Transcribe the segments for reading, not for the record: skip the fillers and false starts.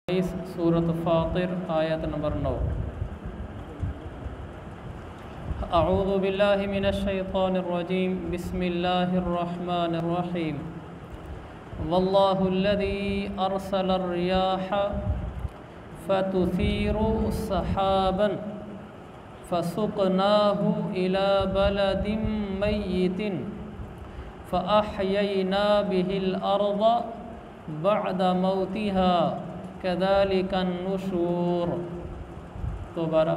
सूरत फ़ातिर आयत नंबर 9। अऊज़ु बिल्लाहि मिनश्शैतानिर्रजीम बिस्मिल्लाहिर्रहमानिर्रहीम। वल्लाहुल्लज़ी अरसलर रियाह फतुसीरु सहाबन फसुक़नाहु इला बलदिम मय्यितिन फ़अह्यैना बिहिल अर्ज़ बअद मौतिहा कज़ालिकन नुशूर। दोबारा,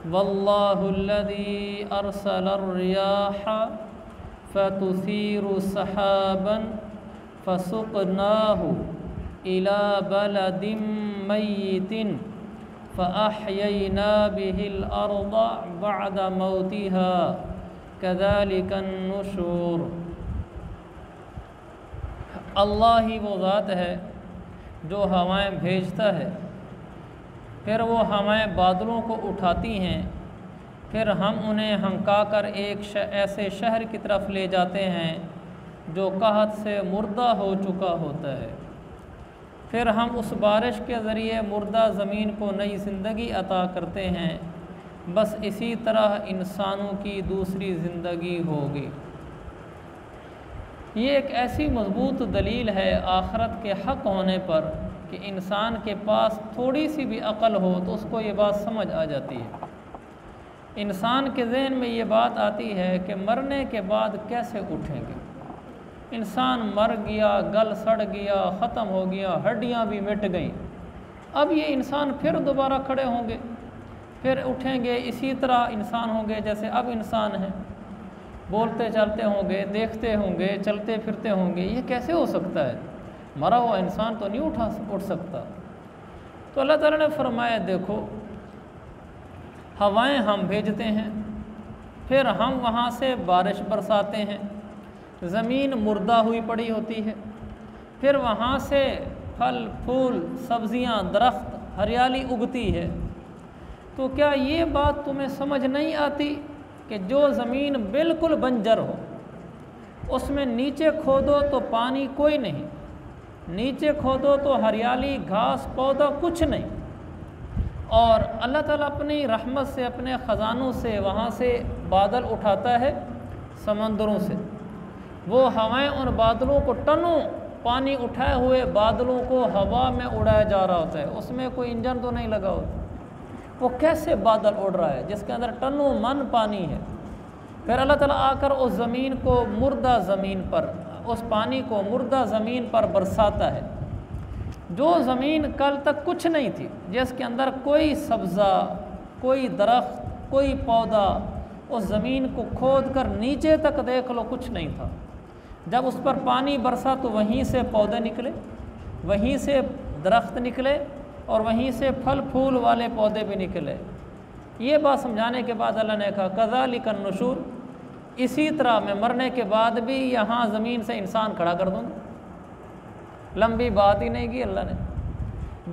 वल्लाहुल्लज़ी अरसलर रियाह फतुसीरु सहाबन फसुक़नाहु इला बलदिम मय्यितिन फ़अह्यैना बिहिल अर्ज़ बअद मौतिहा कज़ालिकन नुशूर। अल्लाह ही वो ज़ात है जो हवाएं भेजता है, फिर वो हवाएं बादलों को उठाती हैं, फिर हम उन्हें हंकाकर एक ऐसे शहर की तरफ ले जाते हैं जो कहत से मुर्दा हो चुका होता है। फिर हम उस बारिश के ज़रिए मुर्दा ज़मीन को नई ज़िंदगी अता करते हैं। बस इसी तरह इंसानों की दूसरी ज़िंदगी होगी। ये एक ऐसी मजबूत दलील है आखरत के हक़ होने पर कि इंसान के पास थोड़ी सी भी अक़ल हो तो उसको ये बात समझ आ जाती है। इंसान के ज़हन में ये बात आती है कि मरने के बाद कैसे उठेंगे। इंसान मर गया, गल सड़ गया, ख़त्म हो गया, हड्डियाँ भी मिट गईं, अब ये इंसान फिर दोबारा खड़े होंगे, फिर उठेंगे, इसी तरह इंसान होंगे जैसे अब इंसान हैं, बोलते चलते होंगे, देखते होंगे, चलते फिरते होंगे। ये कैसे हो सकता है? मरा हुआ इंसान तो नहीं उठ सकता। तो अल्लाह ताला ने फरमाया, देखो हवाएं हम भेजते हैं, फिर हम वहाँ से बारिश बरसाते हैं, ज़मीन मुर्दा हुई पड़ी होती है, फिर वहाँ से फल फूल सब्ज़ियाँ दरख्त हरियाली उगती है। तो क्या ये बात तुम्हें समझ नहीं आती कि जो ज़मीन बिल्कुल बंजर हो, उसमें नीचे खोदो तो पानी कोई नहीं, नीचे खोदो तो हरियाली घास पौधा कुछ नहीं, और अल्लाह ताला अपनी रहमत से अपने ख़जानों से वहाँ से बादल उठाता है समंदरों से। वो हवाएं उन बादलों को टनों पानी उठाए हुए बादलों को हवा में उड़ाया जा रहा होता है, उसमें कोई इंजन तो नहीं लगा होता। वो कैसे बादल उड़ रहा है जिसके अंदर टनों मन पानी है। फिर अल्लाह ताला आकर उस ज़मीन को मुर्दा ज़मीन पर, उस पानी को मुर्दा ज़मीन पर बरसाता है। जो ज़मीन कल तक कुछ नहीं थी, जिसके अंदर कोई सब्ज़ा, कोई दरख्त, कोई पौधा, उस ज़मीन को खोद कर नीचे तक देख लो कुछ नहीं था। जब उस पर पानी बरसा तो वहीं से पौधे निकले, वहीं से दरख्त निकले, और वहीं से फल फूल वाले पौधे भी निकले। ये बात समझाने के बाद अल्लाह ने कहा कज़ालिकन नुशूर, इसी तरह मैं मरने के बाद भी यहाँ ज़मीन से इंसान खड़ा कर दूँगा। लंबी बात ही नहीं की अल्लाह ने।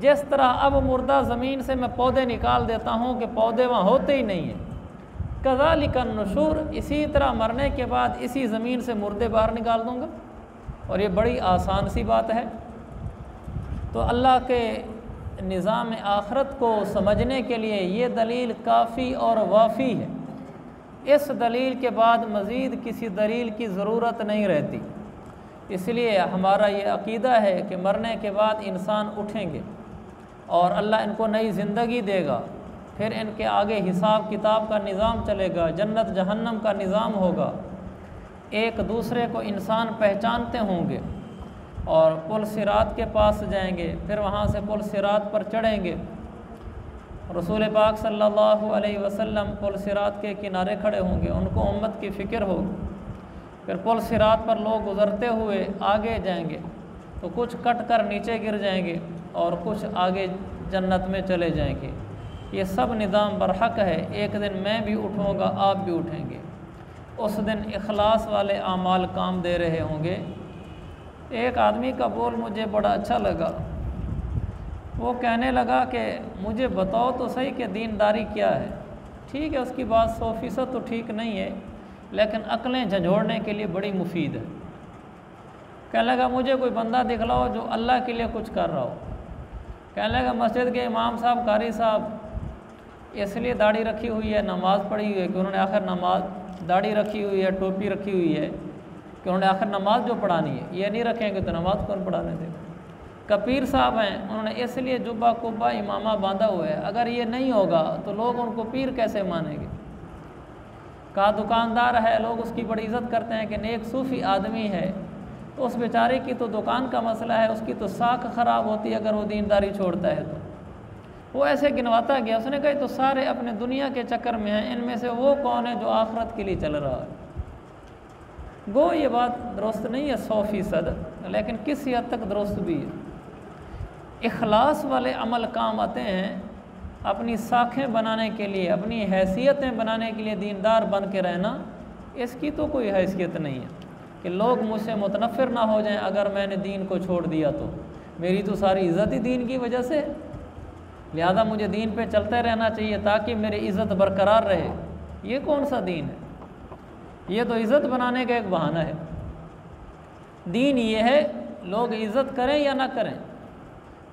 जिस तरह अब मुर्दा ज़मीन से मैं पौधे निकाल देता हूँ कि पौधे वहाँ होते ही नहीं हैं, कज़ालिकन नुशूर, इसी तरह मरने के बाद इसी ज़मीन से मुर्दे बाहर निकाल दूँगा। और ये बड़ी आसान सी बात है। तो अल्लाह के निज़ाम आखरत को समझने के लिए ये दलील काफ़ी और वाफ़ी है। इस दलील के बाद मज़ीद किसी दलील की ज़रूरत नहीं रहती। इसलिए हमारा ये अक़ीदा है कि मरने के बाद इंसान उठेंगे और अल्लाह इनको नई ज़िंदगी देगा। फिर इनके आगे हिसाब किताब का निज़ाम चलेगा, जन्नत जहन्नम का निज़ाम होगा, एक दूसरे को इंसान पहचानते होंगे और पुल सिरात के पास जाएंगे, फिर वहाँ से पुल सिरात पर चढ़ेंगे। रसूल पाक सल्लल्लाहु अलैहि वसल्लम पुल सिरात के किनारे खड़े होंगे, उनको उम्मत की फ़िक्र होगी। फिर पुल सिरात पर लोग गुज़रते हुए आगे जाएंगे तो कुछ कट कर नीचे गिर जाएंगे और कुछ आगे जन्नत में चले जाएंगे। ये सब निज़ाम बरहक है। एक दिन मैं भी उठूँगा, आप भी उठेंगे। उस दिन इखलास वाले आमाल काम दे रहे होंगे। एक आदमी का बोल मुझे बड़ा अच्छा लगा। वो कहने लगा कि मुझे बताओ तो सही कि दीनदारी क्या है। ठीक है, उसकी बात 100% तो ठीक नहीं है, लेकिन अक्लें झंझोड़ने के लिए बड़ी मुफीद है। कहने लगा मुझे कोई बंदा दिखलाओ जो अल्लाह के लिए कुछ कर रहा हो। कहने लगा मस्जिद के इमाम साहब, कारी साहब, इसलिए दाढ़ी रखी हुई है, नमाज़ पढ़ी हुई है कि उन्होंने आखिर नमाज, दाढ़ी रखी हुई है, टोपी रखी हुई है कि उन्होंने आखिर नमाज जो पढ़ानी है, ये नहीं रखेंगे तो नमाज कौन पढ़ाने देगा। कबीर साहब हैं, उन्होंने इसलिए जुब्बा कुब्बा इमामा बांधा हुआ है, अगर ये नहीं होगा तो लोग उनको पीर कैसे मानेंगे। कहा दुकानदार है, लोग उसकी बड़ी इज़्ज़त करते हैं कि नेक सूफ़ी आदमी है, तो उस बेचारे की तो दुकान का मसला है, उसकी तो साख ख़राब होती है अगर वो दीनदारी छोड़ता है तो। वो ऐसे गिनवाता गया, उसने कहा तो सारे अपने दुनिया के चक्कर में हैं, इनमें से वो कौन है जो आखिरत के लिए चल रहा है। गो ये बात दुरुस्त नहीं है 100%, लेकिन किसी हद तक दुरुस्त भी है। इखलास वाले अमल काम आते हैं अपनी साखें बनाने के लिए, अपनी हैसियतें बनाने के लिए दीनदार बन के रहना, इसकी तो कोई हैसियत नहीं है कि लोग मुझसे मुतनफ़िर ना हो जाएं अगर मैंने दीन को छोड़ दिया तो। मेरी तो सारी इज़्ज़त ही दीन की वजह से, लिहाजा मुझे दीन पे चलते रहना चाहिए ताकि मेरी इज़्ज़त बरकरार रहे। ये कौन सा दीन है? ये तो इज़्ज़त बनाने का एक बहाना है। दीन ये है लोग इज़्ज़त करें या ना करें,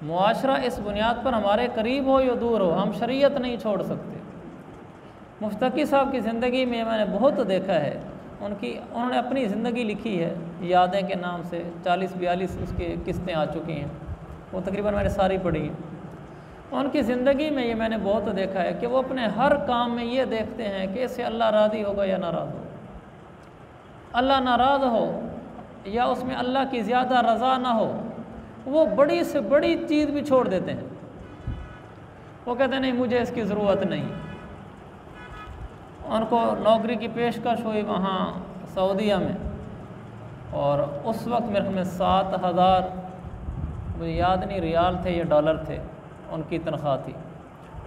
मुआशरा इस बुनियाद पर हमारे करीब हो या दूर हो, हम शरीयत नहीं छोड़ सकते। मुफ्तकी साहब की ज़िंदगी में मैंने बहुत देखा है, उन्होंने अपनी ज़िंदगी लिखी है यादें के नाम से, 40-42 उसके किस्तें आ चुकी हैं, वो तकरीबन मैंने सारी पढ़ी हैं। उनकी ज़िंदगी में ये मैंने बहुत देखा है कि वो अपने हर काम में ये देखते हैं कि इससे अल्लाह राज़ी होगा या नाराज़ हो। अल्लाह नाराज़ हो या उसमें अल्लाह की ज़्यादा रज़ा ना हो, वो बड़ी से बड़ी चीज़ भी छोड़ देते हैं। वो कहते हैं नहीं मुझे इसकी ज़रूरत नहीं। उनको नौकरी की पेशकश हुई वहाँ सऊदीया में, और उस वक्त मेरे ख्याल में 7,000, मुझे याद नहीं रियाल थे या डॉलर थे, उनकी तनख्वाह थी।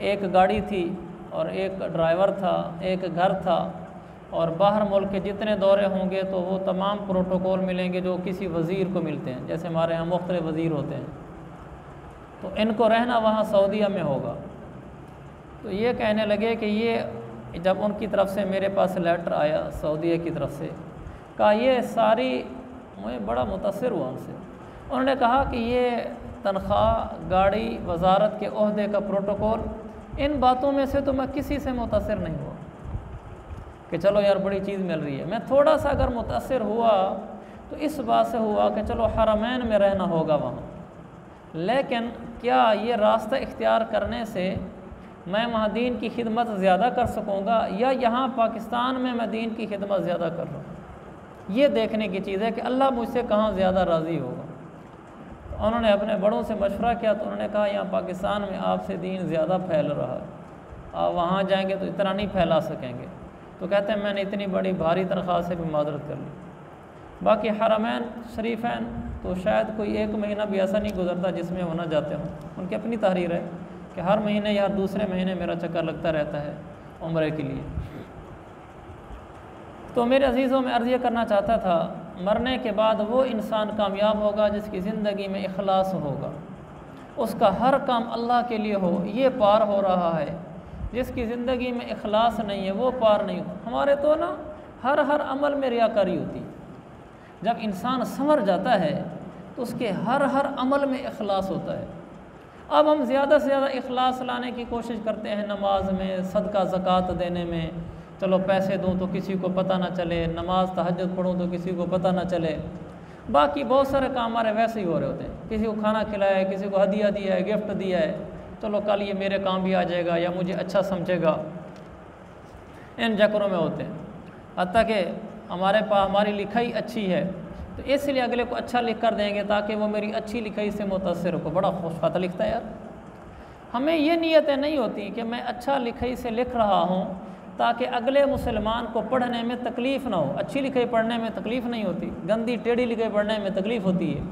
एक गाड़ी थी और एक ड्राइवर था, एक घर था, और बाहर मुल्क के जितने दौरे होंगे तो वो तमाम प्रोटोकॉल मिलेंगे जो किसी वज़ीर को मिलते हैं, जैसे हमारे यहाँ मुख्तलिफ वज़ीर होते हैं। तो इनको रहना वहाँ सऊदीया में होगा। तो ये कहने लगे कि ये जब उनकी तरफ से मेरे पास लेटर आया सऊदीया की तरफ से, कहा ये सारी, मुझे बड़ा मुतासिर हुआ उनसे। उन्होंने कहा कि ये तनख्वाह, गाड़ी, वजारत के ओहदे का प्रोटोकॉल, इन बातों में से तो मैं किसी से मुतासिर नहीं हुआ कि चलो यार बड़ी चीज़ मिल रही है। मैं थोड़ा सा अगर मुतासिर हुआ तो इस बात से हुआ कि चलो हरमैन में रहना होगा वहाँ, लेकिन क्या ये रास्ता इख्तियार करने से मैं वहाँ दीन की खिदमत ज़्यादा कर सकूँगा या यहाँ पाकिस्तान में मैं दीन की खिदमत ज़्यादा कर रहा हूँ। ये देखने की चीज़ है कि अल्लाह मुझसे कहाँ ज़्यादा राज़ी होगा। तो उन्होंने अपने बड़ों से मशवरा किया तो उन्होंने कहा यहाँ पाकिस्तान में आपसे दीन ज़्यादा फैल रहा है, आप वहाँ जाएंगे तो इतना नहीं फैला सकेंगे। तो कहते हैं मैंने इतनी बड़ी भारी तनख्वाह से भी मादरत कर ली। बाकी हरमैन शरीफैन तो शायद कोई एक महीना भी ऐसा नहीं गुजरता जिसमें वो न जाते हों। उनकी अपनी तहरीर है कि हर महीने या दूसरे महीने मेरा चक्कर लगता रहता है उम्रे के लिए। तो मेरे अजीज़ों में अर्ज़ ये करना चाहता था, मरने के बाद वो इंसान कामयाब होगा जिसकी ज़िंदगी में इखलास होगा, उसका हर काम अल्लाह के लिए हो, ये पार हो रहा है। जिसकी ज़िंदगी में इखलास नहीं है वो पार नहीं हो। हमारे तो ना हर अमल में रियाकारी होती है। जब इंसान संवर जाता है तो उसके हर अमल में इखलास होता है। अब हम ज़्यादा से ज़्यादा इखलास लाने की कोशिश करते हैं नमाज में, सदका ज़कात देने में, चलो पैसे दूँ तो किसी को पता ना चले, नमाज तहज्जुद पढ़ूँ तो किसी को पता ना चले, बाकी बहुत सारे काम हमारे वैसे ही हो रहे होते हैं। किसी को खाना खिलाया है, किसी को हदिया दिया है, गिफ्ट दिया है, चलो कल ये मेरे काम भी आ जाएगा या मुझे अच्छा समझेगा, इन चक्करों में होते हैं। हत्ता कि हमारे पास हमारी लिखाई अच्छी है तो इसलिए अगले को अच्छा लिख कर देंगे ताकि वो मेरी अच्छी लिखाई से मुतासिर हो। बड़ा खुशखत लिखता है यार। हमें ये नीयतें नहीं होती कि मैं अच्छा लिखाई से लिख रहा हूँ ताकि अगले मुसलमान को पढ़ने में तकलीफ़ ना हो। अच्छी लिखाई पढ़ने में तकलीफ़ नहीं होती, गंदी टेढ़ी लिखाई पढ़ने में तकलीफ़ होती है।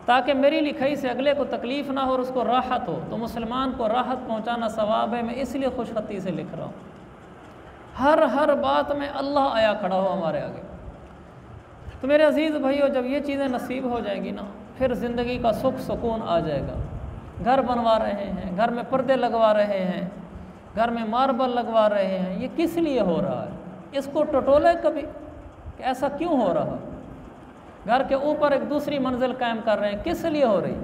ताकि मेरी लिखाई से अगले को तकलीफ़ ना हो और उसको राहत हो, तो मुसलमान को राहत पहुँचाना सवाब है। मैं इसलिए खुशखती से लिख रहा हूँ। हर बात में अल्लाह आया खड़ा हो हमारे आगे। तो मेरे अजीज़ भाइयों, जब ये चीज़ें नसीब हो जाएंगी ना, फिर ज़िंदगी का सुख सुकून आ जाएगा। घर बनवा रहे हैं, घर में पर्दे लगवा रहे हैं, घर में मार्बल लगवा रहे हैं, ये किस लिए हो रहा है? इसको टटोले कभी कि ऐसा क्यों हो रहा? घर के ऊपर एक दूसरी मंजिल कायम कर रहे हैं, किस लिए हो रही?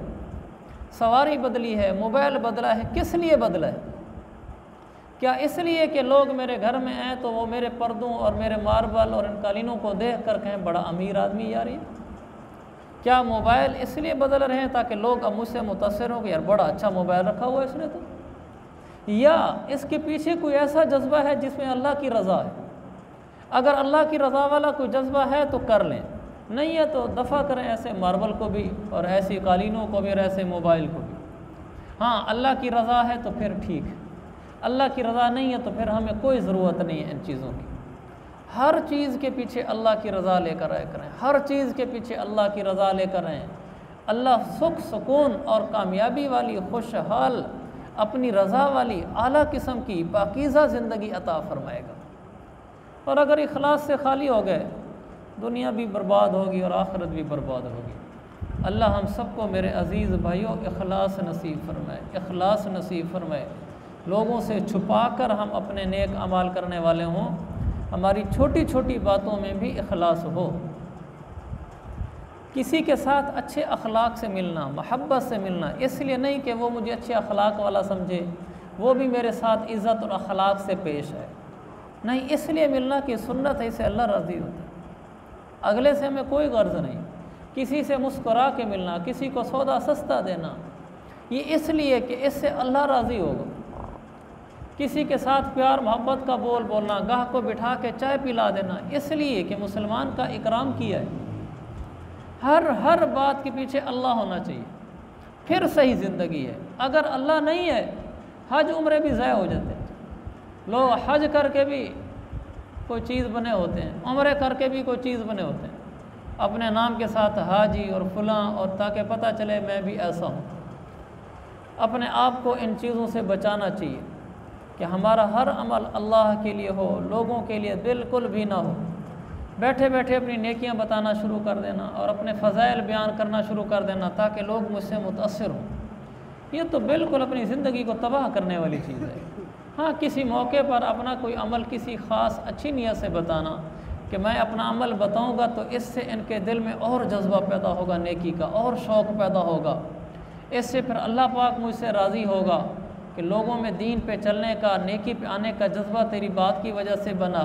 सवारी बदली है, मोबाइल बदला है, किस लिए बदला है? क्या इसलिए कि लोग मेरे घर में आए तो वो मेरे पर्दों और मेरे मार्बल और इन कालीनों को देख कर कहें बड़ा अमीर आदमी यार ये? क्या मोबाइल इसलिए बदल रहे हैं ताकि लोग अब मुझसे मुतासर हों कि यार बड़ा अच्छा मोबाइल रखा हुआ है इसने तो? या इसके पीछे कोई ऐसा जज्बा है जिसमें अल्लाह की रज़ा है? अगर अल्लाह की रज़ा वाला कोई जज्बा है तो कर लें, नहीं है तो दफ़ा करें ऐसे मार्बल को भी और ऐसी कालीनों को भी और ऐसे मोबाइल को भी। हाँ, अल्लाह की रज़ा है तो फिर ठीक है, अल्लाह की रज़ा नहीं है तो फिर हमें कोई ज़रूरत नहीं है इन चीज़ों की। हर चीज़ के पीछे अल्लाह की रज़ा लेकर आया करें, हर चीज़ के पीछे अल्लाह की रज़ा लेकर आएँ। अल्लाह सुख सुकून और कामयाबी वाली, खुशहाल, अपनी रज़ा वाली आला किस्म की पाकीज़ा ज़िंदगी अता फ़रमाएगा। और अगर इखलास से खाली हो गए, दुनिया भी बर्बाद होगी और आखिरत भी बर्बाद होगी। अल्लाह हम सबको मेरे अज़ीज़ भाइयों इखलास नसीब फ़रमाए, इखलास नसीब फ़रमाए। लोगों से छुपा कर हम अपने नेक अमाल करने वाले हों, हमारी छोटी छोटी बातों में भी इखलास हो। किसी के साथ अच्छे अखलाक से मिलना, मोहब्बत से मिलना, इसलिए नहीं कि वो मुझे अच्छे अखलाक वाला समझे, वो भी मेरे साथ इज़्ज़त और अखलाक से पेश है, नहीं, इसलिए मिलना कि सुन्नत है, इससे अल्लाह राज़ी होता है। अगले से हमें कोई गर्ज नहीं। किसी से मुस्कुरा के मिलना, किसी को सौदा सस्ता देना, ये इसलिए कि इससे अल्लाह राज़ी होगा। किसी के साथ प्यार मोहब्बत का बोल बोलना, गाह को बिठा के चाय पिला देना, इसलिए कि मुसलमान का इकराम किया है। हर बात के पीछे अल्लाह होना चाहिए, फिर सही ज़िंदगी है। अगर अल्लाह नहीं है, हज उम्रे भी ज़ाया हो जाते हैं। लोग हज करके भी कोई चीज़ बने होते हैं, उम्रे करके भी कोई चीज़ बने होते हैं, अपने नाम के साथ हाजी और फलां, और ताकि पता चले मैं भी ऐसा हूँ। अपने आप को इन चीज़ों से बचाना चाहिए कि हमारा हर अमल अल्लाह के लिए हो, लोगों के लिए बिल्कुल भी ना हो। बैठे बैठे अपनी नेकियां बताना शुरू कर देना और अपने फ़ज़ाइल बयान करना शुरू कर देना ताकि लोग मुझसे मुतासिर हों, ये तो बिल्कुल अपनी ज़िंदगी को तबाह करने वाली चीज़ है। हाँ, किसी मौके पर अपना कोई अमल किसी ख़ास अच्छी नीयत से बताना कि मैं अपना अमल बताऊँगा तो इससे इनके दिल में और जज्बा पैदा होगा नेकी का, और शौक़ पैदा होगा, इससे फिर अल्लाह पाक मुझसे राज़ी होगा कि लोगों में दीन पे चलने का, नेकी पे आने का जज्बा तेरी बात की वजह से बना।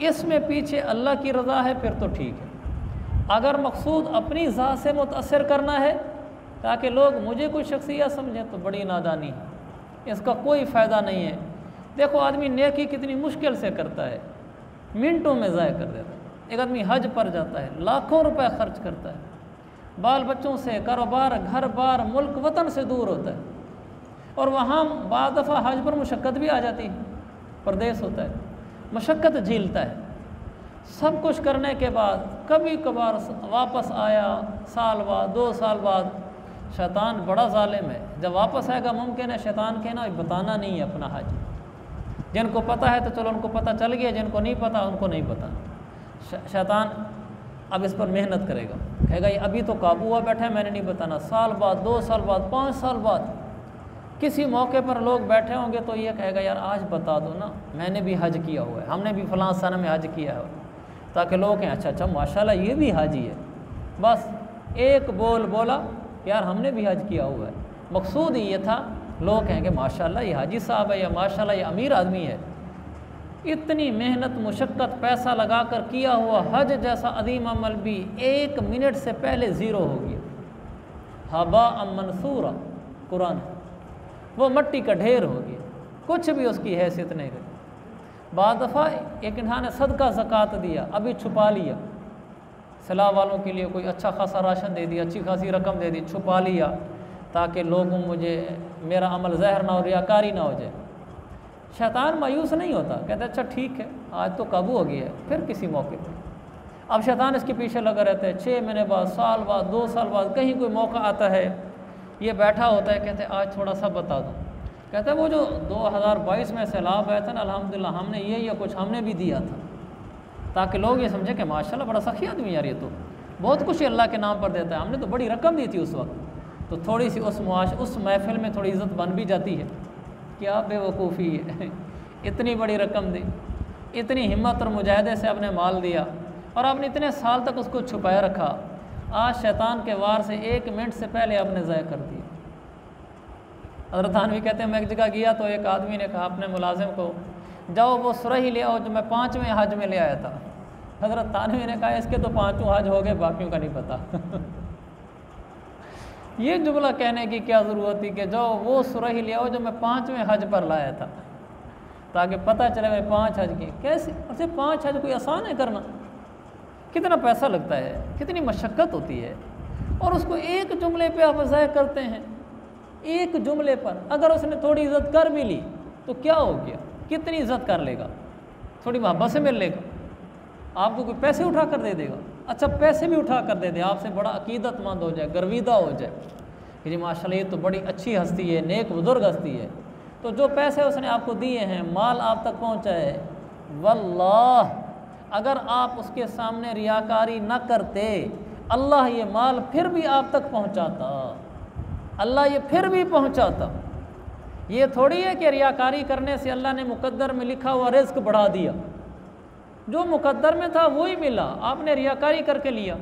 इसमें पीछे अल्लाह की रज़ा है फिर तो ठीक है। अगर मकसूद अपनी ज़ात से मुतासर करना है ताकि लोग मुझे कोई शख्सियत समझें तो बड़ी नादानी है, इसका कोई फ़ायदा नहीं है। देखो आदमी नेकी कितनी मुश्किल से करता है, मिनटों में ज़ाया कर देता है। एक आदमी हज पर जाता है, लाखों रुपए खर्च करता है, बाल बच्चों से, कारोबार, घर बार, मुल्क वतन से दूर होता है, और वहाँ बाद दफ़ा हज पर मुशक्क़त भी आ जाती है, परदेश होता है, मशक्क़त झेलता है। सब कुछ करने के बाद कभी कभार वापस आया, साल बाद, 2 साल बाद, शैतान बड़ा ज़ालिम है, जब वापस आएगा मुमकिन है शैतान के ना बताना नहीं है अपना हज। जिनको पता है तो चलो उनको पता चल गया, जिनको नहीं पता उनको नहीं पता। शैतान अब इस पर मेहनत करेगा, कहेगा ये अभी तो काबू हुआ बैठा है, मैंने नहीं बताना। साल बाद, 2 साल बाद, 5 साल बाद किसी मौके पर लोग बैठे होंगे तो ये कहेगा यार आज बता दो ना, मैंने भी हज किया हुआ है, हमने भी फ़लाँ सन में हज किया है, ताकि लोग कहें अच्छा अच्छा माशाल्लाह ये भी हाजी है। बस एक बोल बोला यार हमने भी हज किया हुआ है, मकसूद ही ये था लोग कहेंगे माशाल्लाह ये हाजी साहब है या माशाल्लाह ये अमीर आदमी है। इतनी मेहनत मुशक्क़त पैसा लगा कर किया हुआ हज जैसा अजीम अमल भी 1 मिनट से पहले ज़ीरो हो गया। हबा मंसूरा कुरान, वो मट्टी का ढेर हो गया, कुछ भी उसकी हैसियत नहीं रही। बाद दफ़ा एक इंसान ने सदका ज़कात दिया, अभी छुपा लिया, सलाह वालों के लिए कोई अच्छा खासा राशन दे दिया, अच्छी खासी रकम दे दी, छुपा लिया ताकि लोगों मुझे मेरा अमल ज़हर ना हो, रियाकारी ना हो जाए। शैतान मायूस नहीं होता, कहता अच्छा ठीक है आज तो काबू हो गया है, फिर किसी मौके पर। अब शैतान इसके पीछे लगा रहता है, 6 महीने बाद, साल बाद, 2 साल बाद कहीं कोई मौका आता है, ये बैठा होता है, कहते हैं आज थोड़ा सा बता दो। कहते हैं वो जो 2022 में सैलाब आया था ना, अल्हम्दुलिल्लाह हमने ये कुछ हमने भी दिया था, ताकि लोग ये समझे कि माशाल्लाह बड़ा सखी आदमी यार, ये तो बहुत कुछ अल्लाह के नाम पर देता है, हमने तो बड़ी रकम दी थी उस वक्त। तो थोड़ी सी उस महफ़िल में थोड़ी इज़्ज़त बन भी जाती है, क्या बेवकूफ़ी है इतनी बड़ी रकम दी, इतनी हिम्मत और मुजाहिदे से आपने माल दिया और आपने इतने साल तक उसको छुपाया रखा, आज शैतान के वार से 1 मिनट से पहले आपने ज़ाया कर दिया। हज़रत थानवी कहते हैं मैं एक जगह गया तो एक आदमी ने कहा अपने मुलाजिम को, जाओ वो सुरही ले आओ जो मैं 5वें हज में ले आया था। हज़रत थानवी ने कहा इसके तो 5 हज हो गए, बाकियों का नहीं पता। ये जुमला कहने की क्या ज़रूरत थी कि जाओ वो सुरही ले आओ जो मैं 5वें हज पर लाया था, ताकि पता चले मैं 5 हज की। कैसे अच्छा 5 हज कोई आसान है करना? कितना पैसा लगता है, कितनी मशक्क़त होती है, और उसको एक जुमले पे आप ज़ाय करते हैं। एक जुमले पर अगर उसने थोड़ी इज़्ज़त कर भी ली तो क्या हो गया, कितनी इज़्ज़त कर लेगा, थोड़ी मोहब्बत से मिल लेगा, आपको कोई पैसे उठा कर दे देगा। अच्छा पैसे भी उठा कर दे दे, आपसे बड़ा अकीदतमंद हो जाए, गर्विदा हो जाए कि जी माशाल्लाह ये तो बड़ी अच्छी हस्ती है, नेक बुजुर्ग हस्ती है, तो जो पैसे उसने आपको दिए हैं, माल आप तक पहुँचा है, वल्लाह अगर आप उसके सामने रियाकारी न करते, अल्लाह ये माल फिर भी आप तक पहुँचाता, अल्लाह ये फिर भी पहुँचाता। ये थोड़ी है कि रियाकारी करने से अल्लाह ने मुकद्दर में लिखा हुआ रिज़्क बढ़ा दिया, जो मुकद्दर में था वही मिला, आपने रियाकारी करके लिया।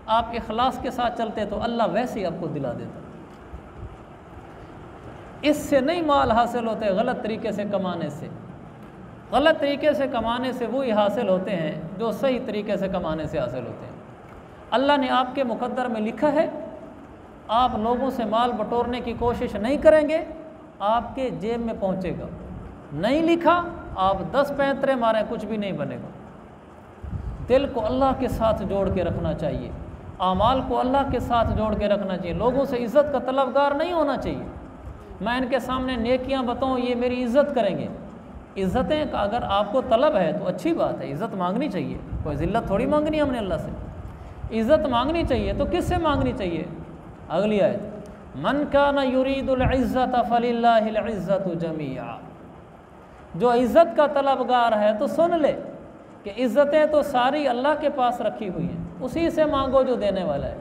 आप इखलास के साथ चलते तो अल्लाह वैसे ही आपको दिला देता। इससे नहीं माल हासिल होते गलत तरीके से कमाने से। गलत तरीके से कमाने से वही हासिल होते हैं जो सही तरीके से कमाने से हासिल होते हैं। अल्लाह ने आपके मुकद्दर में लिखा है, आप लोगों से माल बटोरने की कोशिश नहीं करेंगे, आपके जेब में पहुंचेगा। नहीं लिखा, आप 10 पैंतरे मारें कुछ भी नहीं बनेगा। दिल को अल्लाह के साथ जोड़ के रखना चाहिए, आमाल को अल्लाह के साथ जोड़ के रखना चाहिए। लोगों से इज़्ज़त का तलबगार नहीं होना चाहिए। मैं इनके सामने नेकियां बताऊं ये मेरी इज़्ज़त करेंगे। इज़्ज़तें का अगर आपको तलब है तो अच्छी बात है, इज़्ज़त मांगनी चाहिए, कोई ज़िल्लत थोड़ी मांगनी हमने अल्लाह से। इज़्ज़त मांगनी चाहिए तो किससे मांगनी चाहिए? अगली आयत, मन काना युरीदुल इज़्ज़त फलिल्लाहिल इज़्ज़तु जमीआ। जो इज़्ज़त का तलबगार है तो सुन ले कि इज़्ज़तें तो सारी अल्लाह के पास रखी हुई हैं, उसी से मांगो जो देने वाला है।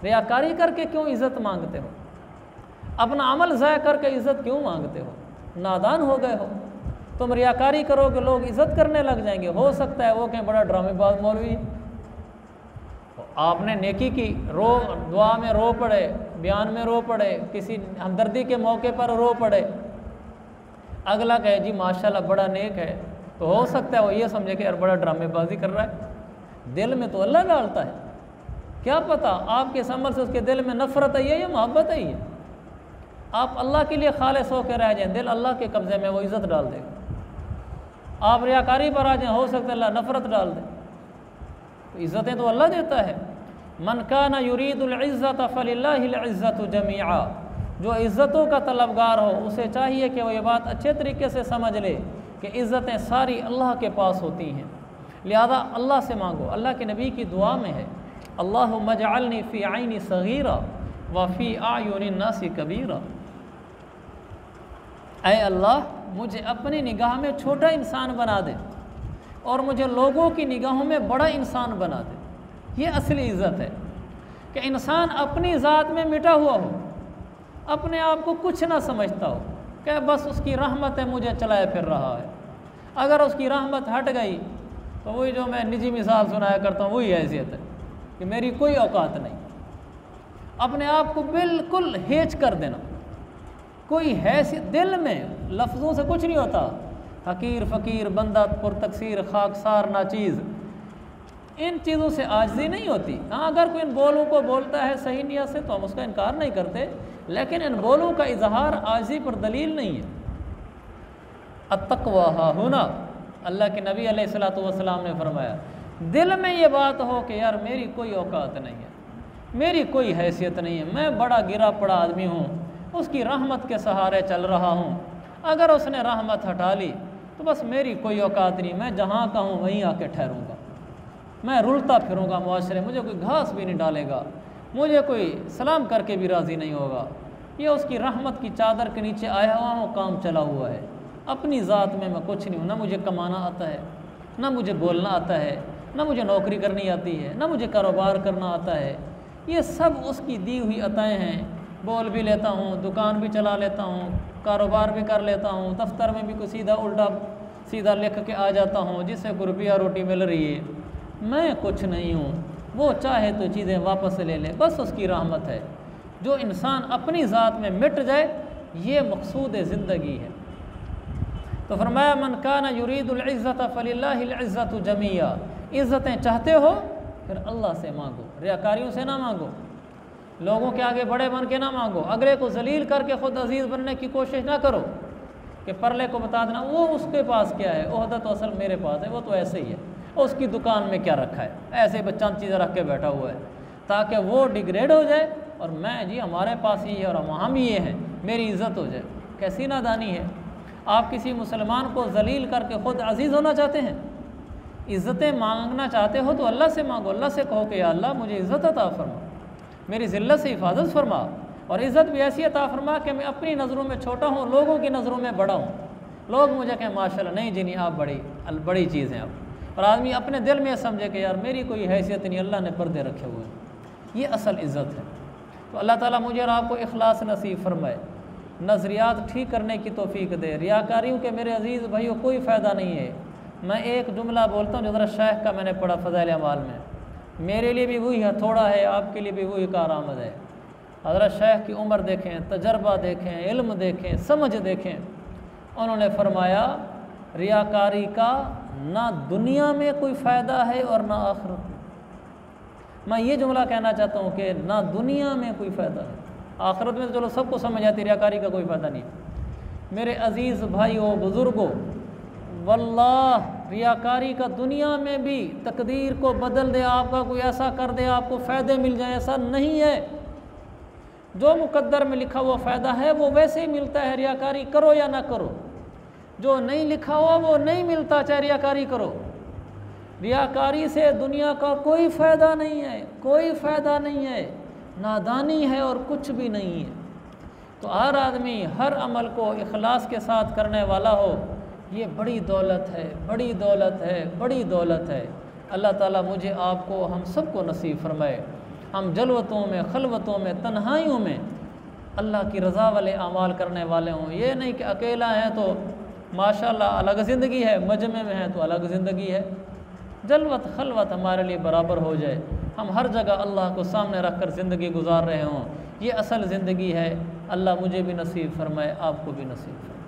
रियाकारी करके क्यों इज़्ज़त मांगते हो? अपना अमल ज़ाय करके इज़्ज़त क्यों मांगते हो? नादान हो गए हो। तुम रियाकारी करोगे लोग इज़्ज़त करने लग जाएंगे। हो सकता है वो कहीं बड़ा ड्रामेबाज मौलवी, आपने नेकी की, रो दुआ में रो पड़े, बयान में रो पड़े, किसी हमदर्दी के मौके पर रो पड़े, अगला कहे जी माशाल्लाह बड़ा नेक है, तो हो सकता है वो ये समझे कि यार बड़ा ड्रामेबाजी कर रहा है। दिल में तो अल्लाह डालता है, क्या पता आपके समझ से उसके दिल में नफ़रत आई है या मोहब्बत आई है। आप अल्लाह के लिए खालिस होकर रह जाएं, दिल अल्लाह के कब्ज़े में, वो इज़्ज़त डाल देगा। आप रियाकारी पर आ जाएं, हो सकता है अल्लाह नफ़रत डाल दे। तो इज़्ज़तें तो अल्लाह देता है। मन काना युरीदुल इज़्ज़त फलिल्लाहिल इज़्ज़तु जमीआ। जो इज़्ज़तों का तलबगार हो उसे चाहिए कि वो ये बात अच्छे तरीके से समझ ले कि इज़्ज़तें सारी अल्लाह के पास होती हैं, लिहाजा अल्लाह से मांगो। अल्लाह के नबी की दुआ में है, अल्लाहुम्मा जअलनी फ़ी आइनी सगीरा व फ़ी आयुनिन नासी कबीरा। ऐ अल्लाह मुझे अपनी निगाह में छोटा इंसान बना दे और मुझे लोगों की निगाहों में बड़ा इंसान बना दे। ये असली इज़्ज़त है कि इंसान अपनी ज़ात में मिटा हुआ हो, अपने आप को कुछ ना समझता हो, कि बस उसकी रहमत है मुझे चलाए फिर रहा है। अगर उसकी रहमत हट गई तो वही जो मैं निजी मिसाल सुनाया करता हूँ वही हैसियत है कि मेरी कोई औकात नहीं। अपने आप को बिल्कुल हेच कर देना, कोई हैसियत दिल में, लफ्ज़ों से कुछ नहीं होता। हकीर फ़कीर बंदा पुरतकसीर खाकसार नाचीज़, इन चीज़ों से आजिज़ी नहीं होती। हाँ अगर कोई इन बोलों को बोलता है सही नियत से तो हम उसका इनकार नहीं करते, लेकिन इन बोलों का इजहार आजिज़ी पर दलील नहीं है। अत्तक़वा हाहुना, अल्लाह के नबी अलैहिस्सलातु वस्सलाम ने फरमाया, दिल में ये बात हो कि यार मेरी कोई औकात नहीं है, मेरी कोई हैसियत नहीं है, मैं बड़ा गिरा पड़ा आदमी हूँ, उसकी रहमत के सहारे चल रहा हूँ, अगर उसने रहमत हटा ली तो बस मेरी कोई औकात नहीं, मैं जहाँ का हूँ वहीं आके ठहरूँगा, मैं रुलता फिरूँगा मुआशरे, मुझे कोई घास भी नहीं डालेगा, मुझे कोई सलाम करके भी राज़ी नहीं होगा। ये उसकी रहमत की चादर के नीचे आया हुआ हूँ, काम चला हुआ है। अपनी ज़ात में मैं कुछ नहीं हूँ, ना मुझे कमाना आता है, ना मुझे बोलना आता है, ना मुझे नौकरी करनी आती है, ना मुझे कारोबार करना आता है। ये सब उसकी दी हुई अताएँ हैं। बोल भी लेता हूँ, दुकान भी चला लेता हूँ, कारोबार भी कर लेता हूँ, दफ्तर में भी कोई सीधा उल्टा सीधा लिख के आ जाता हूँ जिससे कोई रुपया रोटी मिल रही है। मैं कुछ नहीं हूँ, वो चाहे तो चीज़ें वापस ले ले, बस उसकी रहमत है। जो इंसान अपनी ज़ात में मिट जाए ये मकसूद ज़िंदगी है। तो फरमाया मन काना युरीदुल इज़्ज़त फलिल्लाहिल इज़्ज़तु जमीआ, इज़्ज़तें चाहते हो फिर अल्लाह से मांगो, रियाकारियों से ना मांगो, लोगों के आगे बड़े बन के ना मांगो, अगले को जलील करके ख़ुद अजीज़ बनने की कोशिश ना करो कि परले को बता देना वो उसके पास क्या है, ओहदा तो असल मेरे पास है, वो तो ऐसे ही है, उसकी दुकान में क्या रखा है, ऐसे बच्चा चीज़ें रख के बैठा हुआ है, ताकि वो डिग्रेड हो जाए और मैं जी हमारे पास ही है और वहाँ भी ये है, मेरी इज़्ज़त हो जाए। कैसी नादानी है। आप किसी मुसलमान को जलील करके ख़ुद अजीज़ होना चाहते हैं, इज़्ज़तें मांगना चाहते हो तो अल्लाह से मांगो, अल्लाह से कहो कि या अल्लाह मुझे इज़्ज़त अता फरमा, मेरी ज़िल्लत से हिफाजत फरमा, और इज़्ज़त भी ऐसी अता फरमा कि मैं अपनी नज़रों में छोटा हूँ, लोगों की नज़रों में बड़ा हूँ, लोग मुझे कहें माशाल्लाह नहीं जी नहीं आप बड़ी चीज़ हैं आप, और आदमी अपने दिल में समझे कि यार मेरी कोई हैसियत नहीं, अल्लाह ने पर्दे रखे हुए हैं। ये असल इज़्ज़त है। तो अल्लाह ताला मुझे और आपको इखलास नसीब फरमाए, नज़रियात ठीक करने की तौफीक दे। रियाकारियों के मेरे अजीज़ भाइयों कोई फ़ायदा नहीं है। मैं एक जुमला बोलता हूँ जो ज़रा शेख का मैंने पढ़ा फ़ज़ाइल अमाल में, मेरे लिए भी वही है थोड़ा है, आपके लिए भी वही कारआमद है। हज़रत शेख की उम्र देखें, तजर्बा देखें, इल्म देखें, समझ देखें। उन्होंने फरमाया रियाकारी का ना दुनिया में कोई फ़ायदा है और ना आखिरत में। मैं ये जुमला कहना चाहता हूँ कि ना दुनिया में कोई फ़ायदा है, आखिरत में तो चलो सबको समझ आती, रियाकारी का कोई फ़ायदा नहीं। मेरे अज़ीज़ भाइयों बुज़ुर्गों, वल्लाह रियाकारी का दुनिया में भी तकदीर को बदल दे, आपका कोई ऐसा कर दे आपको फ़ायदे मिल जाए, ऐसा नहीं है। जो मुकद्दर में लिखा हुआ फ़ायदा है वो वैसे ही मिलता है, रियाकारी करो या ना करो। जो नहीं लिखा हुआ वो नहीं मिलता, चाहे रियाकारी करो। रियाकारी से दुनिया का कोई फ़ायदा नहीं है, कोई फ़ायदा नहीं है, नादानी है और कुछ भी नहीं है। तो हर आदमी हर अमल को इखलास के साथ करने वाला हो, ये बड़ी दौलत है, बड़ी दौलत है, बड़ी दौलत है। अल्लाह ताला मुझे आपको हम सबको नसीब फरमाए, हम जलवतों में, खलवतों में, तन्हाइयों में अल्लाह की रज़ा वाले अमाल करने वाले हों। ये नहीं कि अकेला है तो माशाल्लाह अलग ज़िंदगी है, मजमे में है तो अलग ज़िंदगी है। जलवत खलवत हमारे लिए बराबर हो जाए, हम हर जगह अल्लाह को सामने रख कर ज़िंदगी गुजार रहे हों, ये असल ज़िंदगी है। अल्लाह मुझे भी नसीब फरमाए, आपको भी नसीब फरमाए।